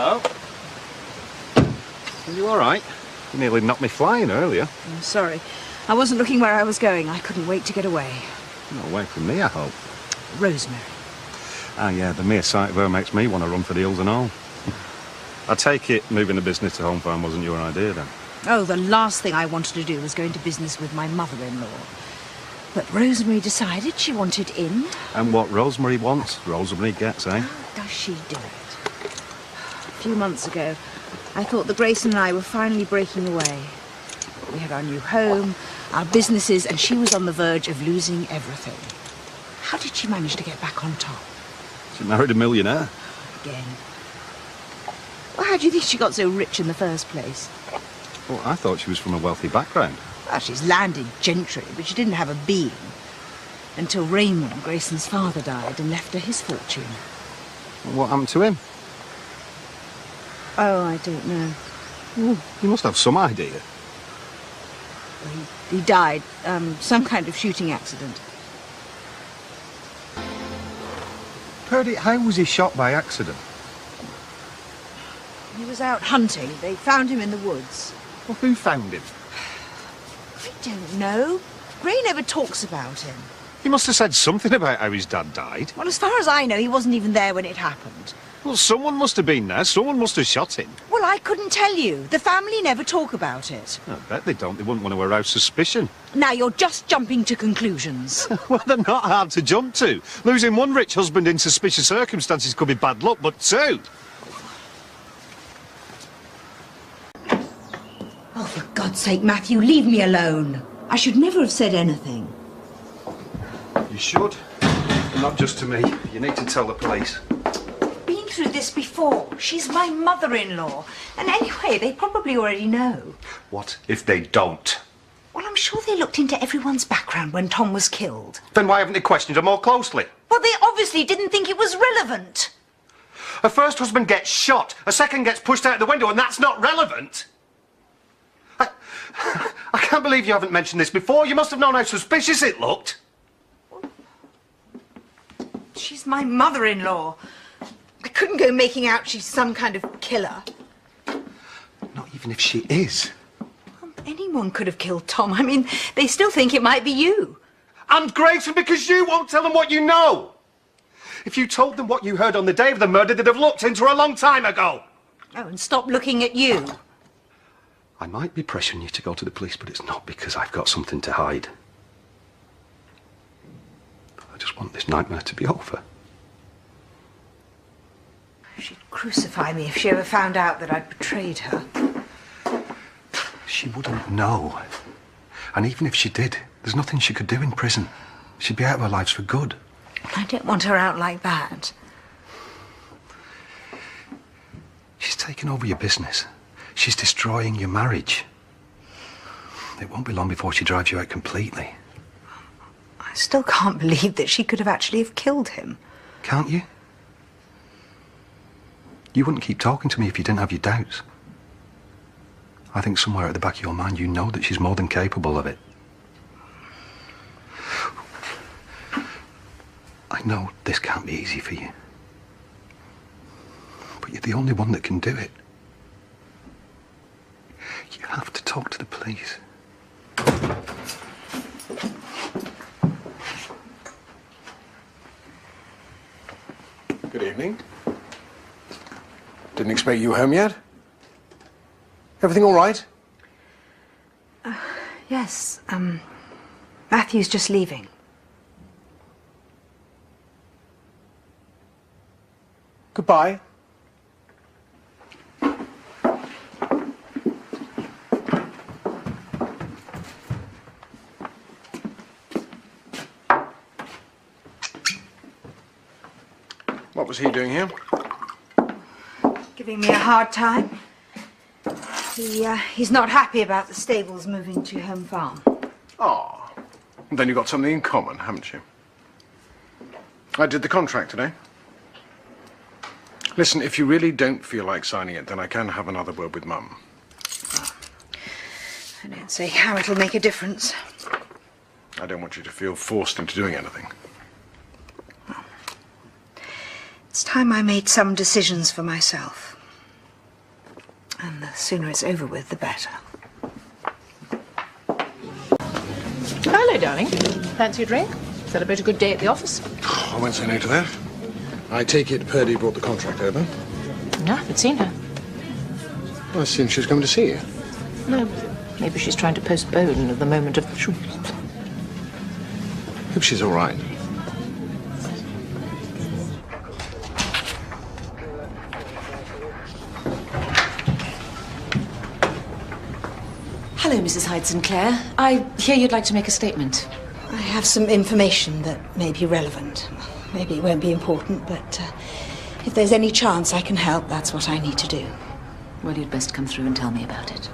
Hello? Are you all right? You nearly knocked me flying earlier. I'm sorry. I wasn't looking where I was going. I couldn't wait to get away. Not away from me, I hope. Rosemary. Ah, yeah, the mere sight of her makes me want to run for the hills and all. I take it moving the business to Home Farm wasn't your idea, then? Oh, the last thing I wanted to do was go into business with my mother-in-law. But Rosemary decided she wanted in. And what Rosemary wants, Rosemary gets, eh? How does she do it? A few months ago, I thought that Grayson and I were finally breaking away. We had our new home, our businesses, and she was on the verge of losing everything. How did she manage to get back on top? She married a millionaire. Again. Well, how do you think she got so rich in the first place? Well, I thought she was from a wealthy background. Well, she's landed gentry, but she didn't have a being. Until Raymond, Grayson's father, died and left her his fortune. What happened to him? Oh, I don't know. Well, you must have some idea. He died. Some kind of shooting accident. Perdy, how was he shot by accident? He was out hunting. They found him in the woods. Well, who found him? I don't know. Gray never talks about him. He must have said something about how his dad died. Well, as far as I know, he wasn't even there when it happened. Well, someone must have been there. Someone must have shot him. Well, I couldn't tell you. The family never talk about it. I bet they don't. They wouldn't want to arouse suspicion. Now you're just jumping to conclusions. Well, they're not hard to jump to. Losing one rich husband in suspicious circumstances could be bad luck, but two... Oh, for God's sake, Matthew, leave me alone. I should never have said anything. You should. Not just to me. You need to tell the police. Been through this before. She's my mother-in-law. And anyway, they probably already know. What if they don't? Well, I'm sure they looked into everyone's background when Tom was killed. Then why haven't they questioned her more closely? Well, they obviously didn't think it was relevant. Her first husband gets shot, a second gets pushed out the window, and that's not relevant. I can't believe you haven't mentioned this before. You must have known how suspicious it looked. She's my mother-in-law. I couldn't go making out she's some kind of killer. Not even if she is. Well, anyone could have killed Tom. I mean, they still think it might be you. And Grayson, because you won't tell them what you know. If you told them what you heard on the day of the murder, they'd have looked into her a long time ago. Oh, and stop looking at you. I might be pressuring you to go to the police, but it's not because I've got something to hide. I just want this nightmare to be over. She'd crucify me if she ever found out that I'd betrayed her. She wouldn't know. And even if she did, there's nothing she could do in prison. She'd be out of our lives for good. I don't want her out like that. She's taken over your business. She's destroying your marriage. It won't be long before she drives you out completely. I still can't believe that she could have actually have killed him. Can't you? You wouldn't keep talking to me if you didn't have your doubts. I think somewhere at the back of your mind you know that she's more than capable of it. I know this can't be easy for you. But you're the only one that can do it. You have to talk to the police. Good evening. Didn't expect you home yet. Everything all right? Yes, Matthew's just leaving. Goodbye. What was he doing here? Giving me a hard time. He's not happy about the stables moving to Home Farm. Oh, then you've got something in common, haven't you? I did the contract today. Listen, if you really don't feel like signing it, then I can have another word with Mum. I don't see how it'll make a difference. I don't want you to feel forced into doing anything. It's time I made some decisions for myself. sooner it's over with, the better. Hello, darling. Fancy a drink? Celebrate a good day at the office? I won't say no to that. I take it Perdy brought the contract over. No, I haven't seen her. I assumed she was coming to see you. No, maybe she's trying to postpone the moment of truth. Hope she's all right. Hello, Mrs. Hyde-Sinclair. I hear you'd like to make a statement. I have some information that may be relevant. Maybe it won't be important, but if there's any chance I can help, that's what I need to do. Well, you'd best come through and tell me about it.